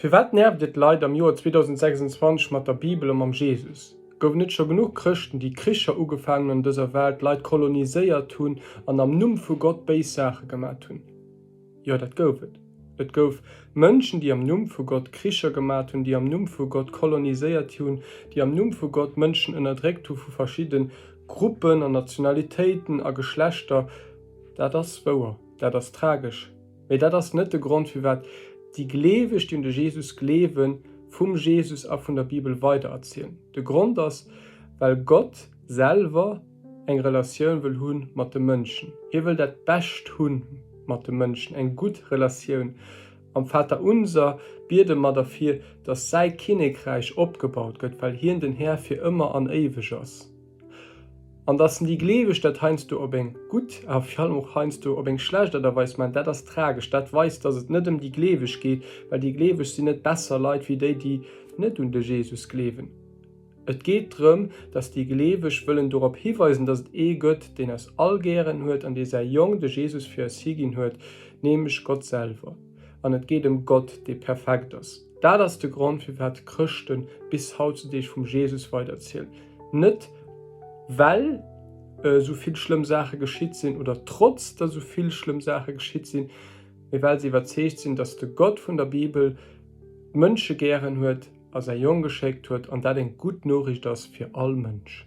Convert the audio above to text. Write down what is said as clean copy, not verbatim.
Für wat nervt dit Leid am Joar 2026 mat der Bibel am Jesus? Gouf net schon genug Christen, die Kricher ugefangen an dieser Welt Leid koloniséiert tun an am Numm vu Gott Beisache gemacht hun? Ja, dat goufet. Et gouf Mënschen, die am Numm vu Gott Kricher gemacht hun, die am Numm vu Gott koloniséiert hun, die am Numm vu Gott Mënschen ënnerdreckt vu verschieden Gruppen an Nationalitäten a Geschlechter. Dat das woer, dat das tragisch. Mei dat das net de Grund für wat die Glewech, die de Jesus glewen, vum Jesus a vun der Bibel weitererzählen. De Grund ist, weil Gott selber eng Relationun will hunn mat de Mënschen. Hier will dat best hunn mat de Mënschen, eng gut Relationun. Am Vater unser biete mat dafür, dass sei Königreich opgebaut gëtt, weil hier den Herr fir immer an ewig ass. An das die Glewech, dat heinst du ob eng gut, a auch heinst du ob eng schlecht, da weiß man, dat das tragisch. Dat weiß, dass es net um die Glewech geht, weil die Glewech sind net besser Leid wie die net de Jesus klewen. Et geht darum, dass die Glewech willen darauf hinweisen, dass es Gott, den es allgären huet, an dieser Jung de Jesus für es hingin huet, nämlich Gott selber. Und es geht um Gott, der perfekt ist. Da das der Grund, für was Christen bis heute dich vom Jesus weitererzählen. Nicht, weil so viel schlimme Sachen geschieht sind oder trotz, dass so viel schlimme Sachen geschieht sind, weil sie überzeugt sind, dass der Gott von der Bibel Menschen gern hört, als er Jung geschickt wird und da den gute Nachricht ist für alle Menschen.